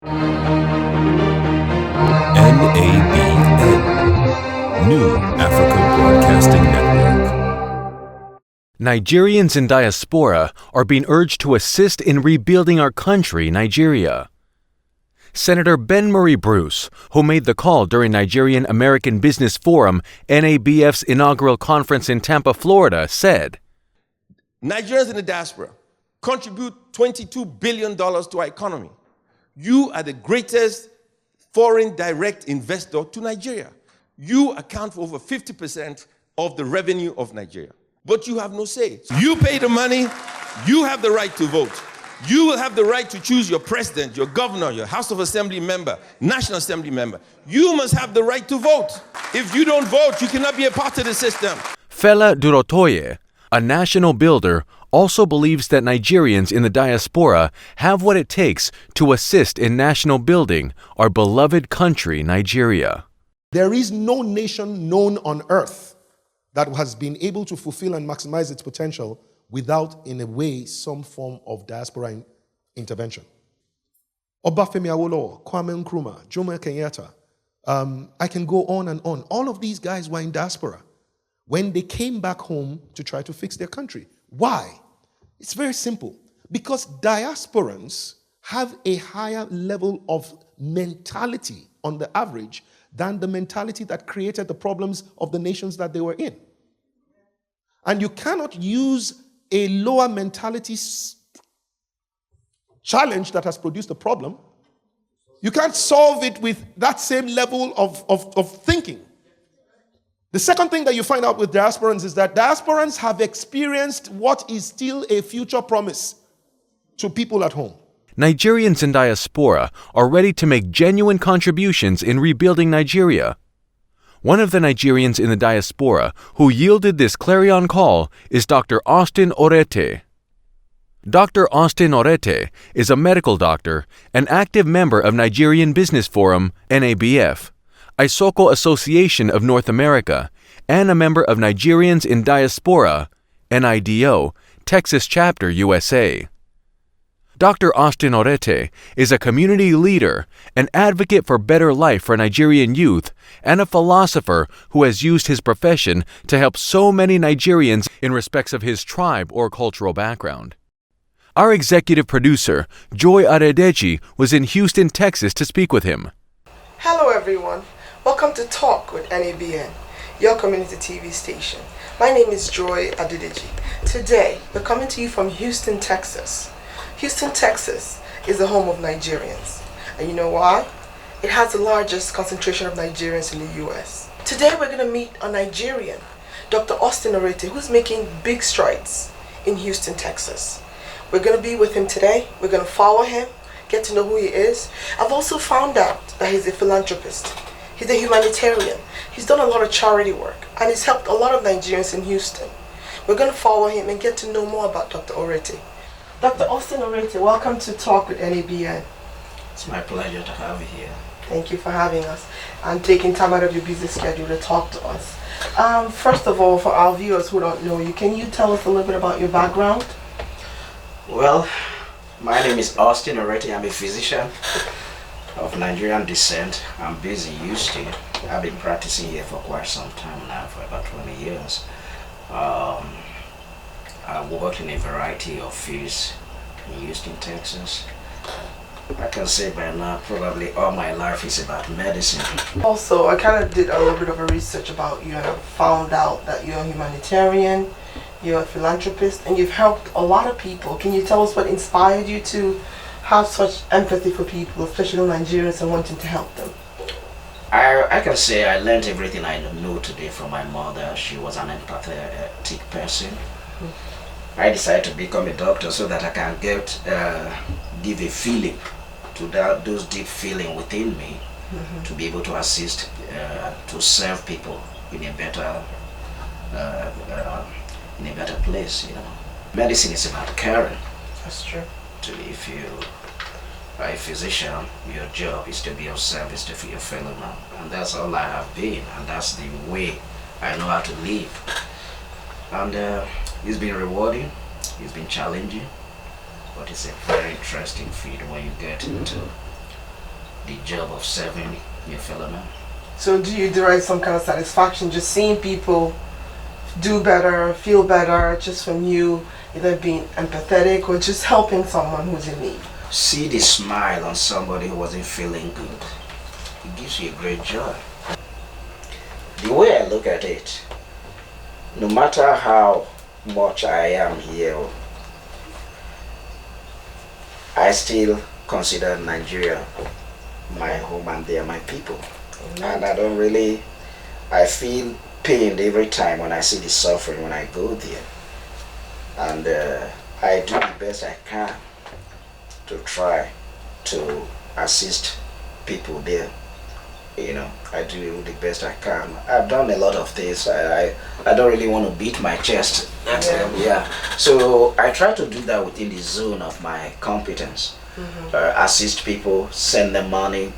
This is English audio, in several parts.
NABF, New Africa Broadcasting Network. Nigerians in diaspora are being urged to assist in rebuilding our country, Nigeria. Senator Ben Murray Bruce, who made the call during Nigerian American Business Forum, NABF's inaugural conference in Tampa, Florida, said, Nigerians in the diaspora contribute $22 billion to our economy. You are the greatest foreign direct investor to Nigeria. You account for over 50% of the revenue of Nigeria. But you have no say. You pay the money, you have the right to vote. You will have the right to choose your president, your governor, your House of Assembly member, National Assembly member. You must have the right to vote. If you don't vote, you cannot be a part of the system. Fela Durotoye, a national builder, also believes that Nigerians in the diaspora have what it takes to assist in national building our beloved country, Nigeria. There is no nation known on earth that has been able to fulfill and maximize its potential without, in a way, some form of diaspora intervention. Obafemi Awolowo, Kwame Nkrumah, Jomo Kenyatta, I can go on and on. All of these guys were in diaspora when they came back home to try to fix their country. Why? It's very simple. Because diasporans have a higher level of mentality on the average than the mentality that created the problems of the nations that they were in. And you cannot use a lower mentality challenge that has produced a problem. You can't solve it with that same level of thinking. The second thing that you find out with diasporans is that diasporans have experienced what is still a future promise to people at home. Nigerians in diaspora are ready to make genuine contributions in rebuilding Nigeria. One of the Nigerians in the diaspora who yielded this clarion call is Dr. Austin Orete. Dr. Austin Orete is a medical doctor, an active member of Nigerian Business Forum, NABF, Isoko Association of North America, and a member of Nigerians in Diaspora, NIDO, Texas Chapter, USA. Dr. Austin Orete is a community leader, an advocate for better life for Nigerian youth, and a philosopher who has used his profession to help so many Nigerians in respects of his tribe or cultural background. Our executive producer, Joy Adedeji, was in Houston, Texas to speak with him. Hello everyone. Welcome to Talk with NABN, your community TV station. My name is Joy Adedeji. Today, we're coming to you from Houston, Texas. Houston, Texas is the home of Nigerians. And you know why? It has the largest concentration of Nigerians in the US. Today, we're going to meet a Nigerian, Dr. Austin Orete, who's making big strides in Houston, Texas. We're going to be with him today. We're going to follow him, get to know who he is. I've also found out that he's a philanthropist. He's a humanitarian. He's done a lot of charity work, and he's helped a lot of Nigerians in Houston. We're going to follow him and get to know more about Dr. Orete. Dr. Austin Orete, welcome to Talk with NABN. It's my pleasure to have you here. Thank you for having us and taking time out of your busy schedule to talk to us. First of all, for our viewers who don't know you, can you tell us a little bit about your background? Well, my name is Austin Orete. I'm a physician of Nigerian descent. I'm based in Houston. I've been practicing here for quite some time now, for about 20 years. I work in a variety of fields in Houston, Texas. I can say by now probably all my life is about medicine. Also, I kind of did a little bit of a research about you and I found out that you're a humanitarian, you're a philanthropist, and you've helped a lot of people. Can you tell us what inspired you to have such empathy for people, especially Nigerians, and wanting to help them? I can say I learned everything I know today from my mother. She was an empathetic person. I decided to become a doctor so that I can give a feeling to those deep feeling within me, to be able to assist, to serve people in a better place. You know, medicine is about caring. That's true. If you are a physician, your job is to be of service to your fellow man, and that's all I have been, and that's the way I know how to live. And it's been rewarding, it's been challenging, but it's a very interesting field when you get into the job of serving your fellow man. So do you derive some kind of satisfaction just seeing people do better, feel better, just from you either being empathetic or just helping someone who's in need? See the smile on somebody who wasn't feeling good. It gives you a great joy. The way I look at it, no matter how much I am here, I still consider Nigeria my home and they are my people. And I feel pained every time when I see the suffering when I go there. And I do the best I can to try to assist people there. You know, I do the best I can. I've done a lot of things. I don't really want to beat my chest. Yeah. So I try to do that within the zone of my competence. Assist people, send them money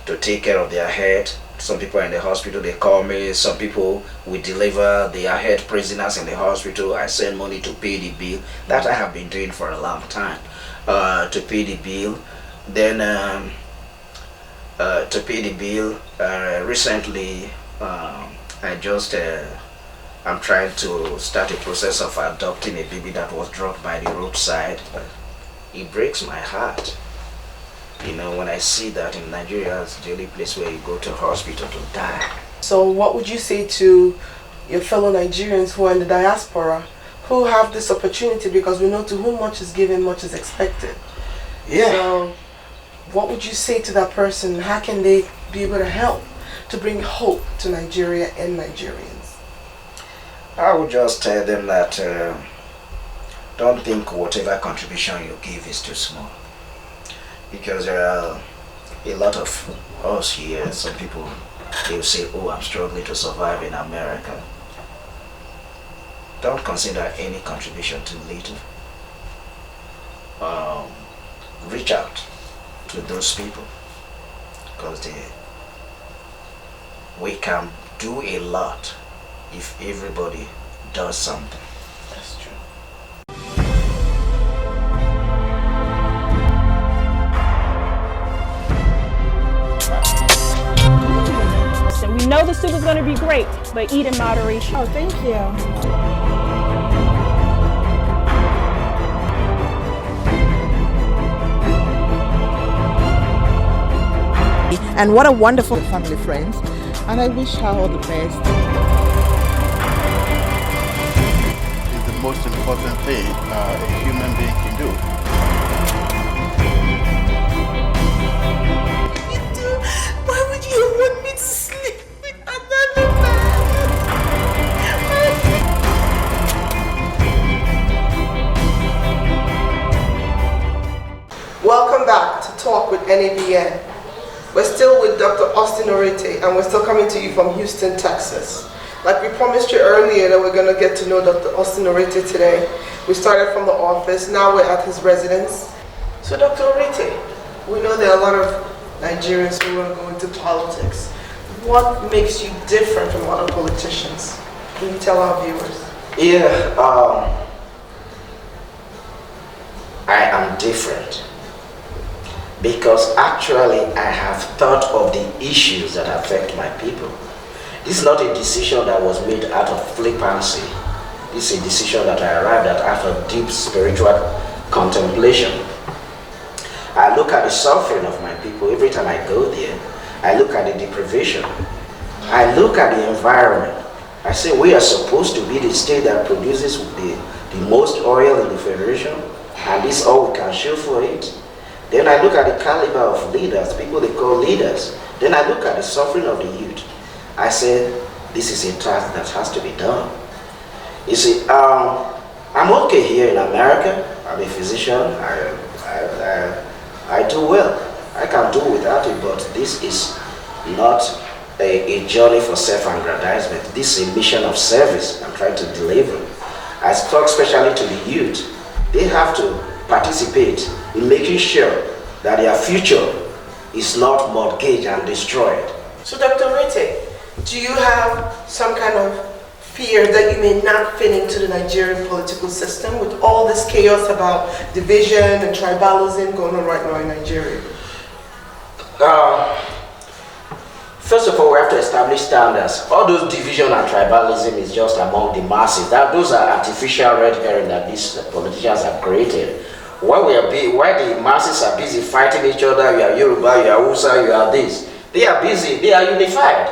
to take care of their head. Some people are in the hospital, they call me. Some people, we deliver their head prisoners in the hospital. I send money to pay the bill. That I have been doing for a long time. To pay the bill. Then to pay the bill, recently I'm trying to start a process of adopting a baby that was dropped by the roadside. It breaks my heart. You know, when I see that in Nigeria, it's the only place where you go to hospital to die. So what would you say to your fellow Nigerians who are in the diaspora, who have this opportunity, because we know to whom much is given, much is expected? Yeah. So what would you say to that person? How can they be able to help to bring hope to Nigeria and Nigerians? I would just tell them that don't think whatever contribution you give is too small. Because there are a lot of us here, some people, they will say, oh, I'm struggling to survive in America. Don't consider any contribution too little. Reach out to those people, because we can do a lot if everybody does something. That's true. So we know the soup is going to be great, but eat in moderation. Oh, thank you. And what a wonderful family friends, and I wish her all the best. Is the most important thing a human being can do. Why would you want me to sleep with another man? Welcome back to Talk with NABF. We're still with Dr. Austin Orete, and we're still coming to you from Houston, Texas. Like we promised you earlier that we're going to get to know Dr. Austin Orete today. We started from the office, now we're at his residence. So Dr. Orete, we know there are a lot of Nigerians who want to go into politics. What makes you different from other politicians? Can you tell our viewers? Yeah, I am different. Because actually I have thought of the issues that affect my people. This is not a decision that was made out of flippancy. This is a decision that I arrived at after deep spiritual contemplation. I look at the suffering of my people every time I go there. I look at the deprivation. I look at the environment. I say we are supposed to be the state that produces the most oil in the Federation, and this is all we can show for it. Then I look at the caliber of leaders, people they call leaders. Then I look at the suffering of the youth. I say, this is a task that has to be done. You see, I'm okay here in America. I'm a physician. I do well. I can do without it, but this is not a journey for self-aggrandizement. This is a mission of service I'm trying to deliver. I talk especially to the youth. They have to participate in making sure that their future is not mortgaged and destroyed. So Dr. Orete, do you have some kind of fear that you may not fit into the Nigerian political system with all this chaos about division and tribalism going on right now in Nigeria? First of all, we have to establish standards. All those division and tribalism is just among the masses. Those are artificial red herring that these politicians have created. While the masses are busy fighting each other, you are Yoruba, you are Hausa, you are this. They are busy, they are unified.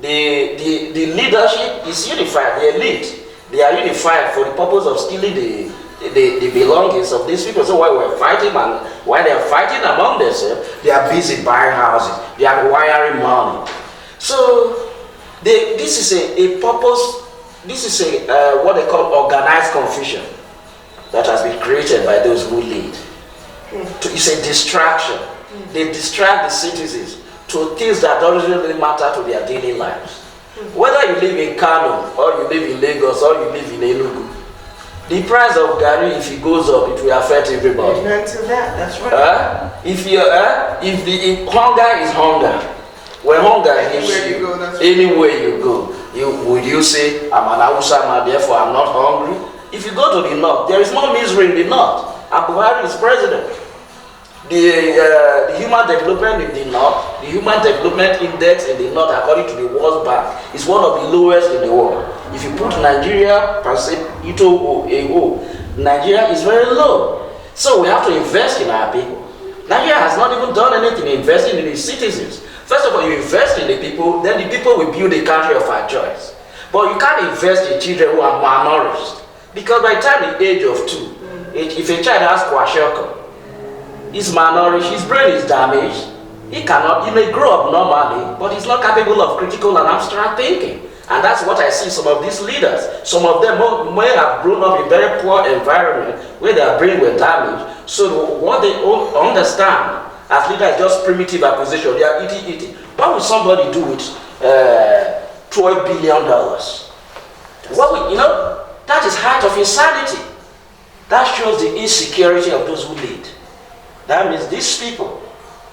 The leadership is unified, the elite. They are unified for the purpose of stealing the belongings of these people. So while we're fighting and while they are fighting among themselves, they are busy buying houses, they are wiring money. So this is a purpose, this is what they call organized confusion that has been created by those who lead. It's a distraction. They distract the citizens to things that don't really matter to their daily lives. Whether you live in Kano, or you live in Lagos, or you live in Enugu, the price of Gary, if it goes up, it will affect everybody. Amen to that, that's right. If hunger is hunger, when hunger hits you, anywhere you go, would you say, I'm an Hausa man, therefore I'm not hungry? If you go to the north, there is more misery in the north, and Buhari is president. The human development in the north, the human development index in the north, according to the World Bank, is one of the lowest in the world. If you put Nigeria per se, Nigeria is very low. So we have to invest in our people. Nigeria has not even done anything investing in its citizens. First of all, you invest in the people, then the people will build a country of our choice. But you can't invest in children who are malnourished. Because by the time the age of 2, if a child has kwashiorkor, he's malnourished, his brain is damaged, he may grow up normally, but he's not capable of critical and abstract thinking. And that's what I see some of these leaders. Some of them may have grown up in a very poor environment where their brain were damaged. So what they understand as leaders is just primitive acquisition. They are eating. What will somebody do with $12 billion? That is height of insanity. That shows the insecurity of those who lead. That means these people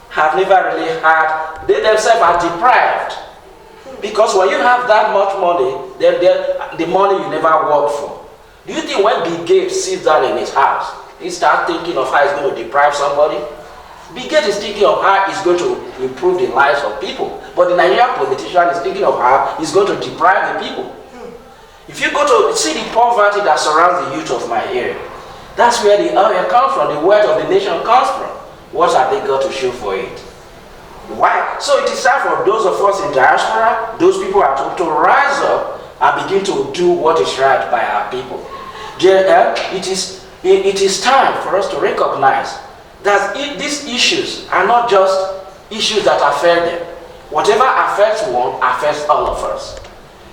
have never really had, they themselves are deprived. Because when you have that much money, the money you never worked for. Do you think when Bill Gates sits down in his house, he starts thinking of how he's going to deprive somebody? Bill Gates is thinking of how he's going to improve the lives of people. But the Nigerian politician is thinking of how he's going to deprive the people. If you go to see the poverty that surrounds the youth of my area, that's where the oil comes from, the wealth of the nation comes from. What have they got to show for it? Why? So it is time for those of us in diaspora, those people are to rise up and begin to do what is right by our people. It is time for us to recognize that these issues are not just issues that affect them. Whatever affects one affects all of us.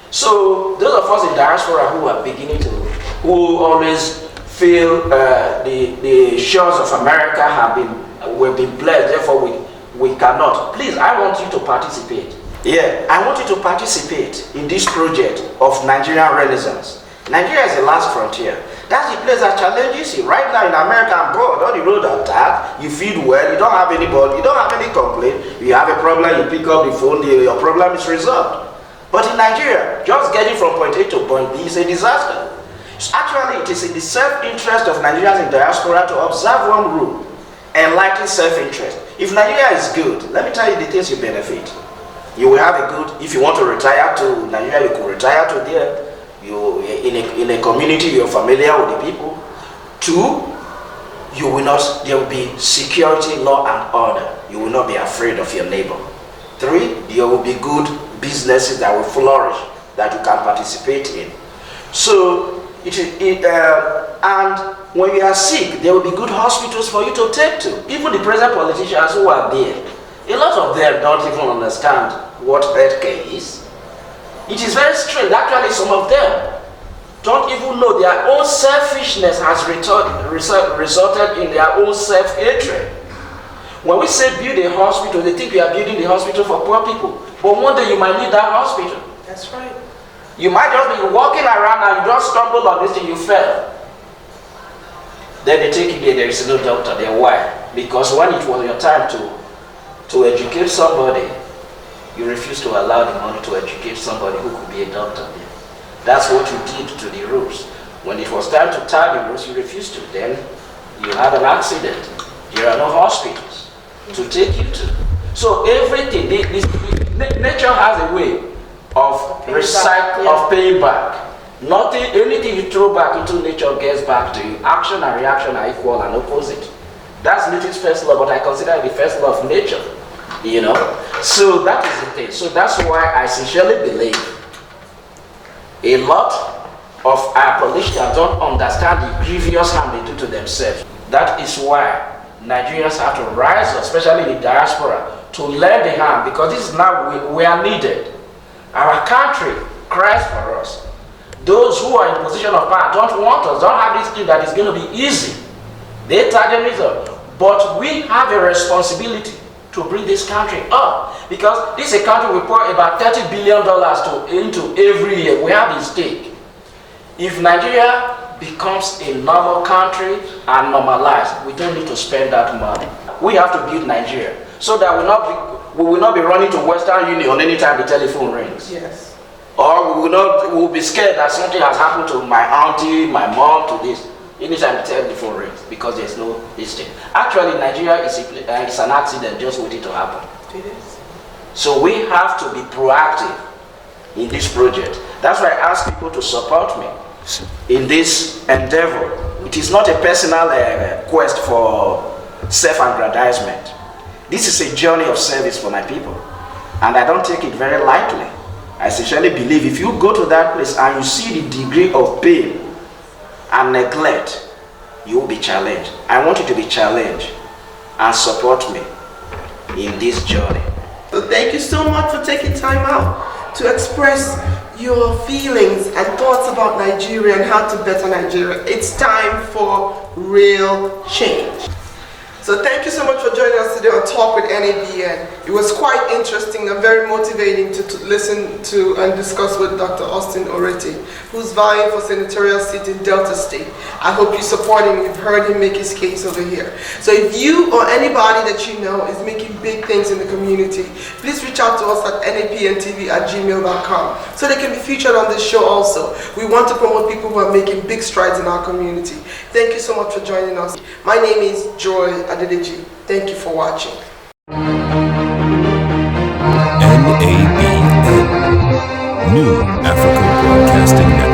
So those of us in diaspora who are who always feel the shores of America we've been blessed, therefore we cannot. Please, I want you to participate. Yeah, I want you to participate in this project of Nigerian Renaissance. Nigeria is the last frontier. That's the place that challenges you. Right now in America, I'm bored. All the roads are dark. You feed well. You don't have anybody. You don't have any complaint. You have a problem. You pick up the phone. Your problem is resolved. But in Nigeria, just getting from point A to point B is a disaster. Actually, it is in the self-interest of Nigerians in diaspora to observe one rule: enlighten self-interest. If Nigeria is good, let me tell you the things you benefit. You will have a good, if you want to retire to Nigeria, you could retire to there. You in a community, you're familiar with the people. 2, there will be security, law and order. You will not be afraid of your neighbor. 3, there will be good businesses that will flourish, that you can participate in. So, and when you are sick, there will be good hospitals for you to take to. Even the present politicians who are there, a lot of them don't even understand what healthcare is. It is very strange. Actually, some of them don't even know their own selfishness has resulted in their own self-hatred. When we say build a hospital, they think we are building the hospital for poor people. But one day you might need that hospital. That's right. You might just be walking around and you just stumble on this thing, you fell. Then they take you there is no doctor there. Why? Because when it was your time to educate somebody, you refused to allow the money to educate somebody who could be a doctor there. That's what you did to the roads. When it was time to tie the roads, you refused to. Then you had an accident. There are no hospitals to take you to. So everything, nature has a way of paying back. Nothing, anything you throw back into nature gets back to you. Action and reaction are equal and opposite. That's nature's first law, but I consider it the first law of nature. You know, so that is the thing. So that's why I sincerely believe a lot of our politicians don't understand the grievous harm they do to themselves. That is why Nigerians have to rise up, especially in the diaspora, to lend a hand, because this is now we are needed. Our country cries for us. Those who are in position of power don't want us, don't have this thing that is going to be easy. They target us, but we have a responsibility to bring this country up, because this is a country we pour about $30 billion into every year. We have a stake. If Nigeria becomes a normal country and normalized, we don't need to spend that money. We have to build Nigeria so that we will not be running to Western Union anytime the telephone rings. Yes. Or we will be scared that something has happened to my auntie, my mom, to this. Anytime the telephone rings, because there's no this thing. Actually, Nigeria is an accident just waiting to happen. It is. So we have to be proactive in this project. That's why I ask people to support me in this endeavor. It is not a personal quest for self-aggrandizement. This is a journey of service for my people, and I don't take it very lightly. I sincerely believe if you go to that place and you see the degree of pain and neglect, you will be challenged. I want you to be challenged and support me in this journey. So thank you so much for taking time out to express your feelings and thoughts about Nigeria and how to better Nigeria. It's time for real change. So thank you so much for joining us today on Talk with NABN. It was quite interesting and very motivating to listen to and discuss with Dr. Austin Orete, who's vying for senatorial seat in Delta State. I hope you support him. You've heard him make his case over here. So if you or anybody that you know is making big things in the community, please reach out to us at napntv@gmail.com so they can be featured on this show also. We want to promote people who are making big strides in our community. Thank you so much for joining us. My name is Joy Adedeji. Thank you for watching. NABN, New African Broadcasting Network.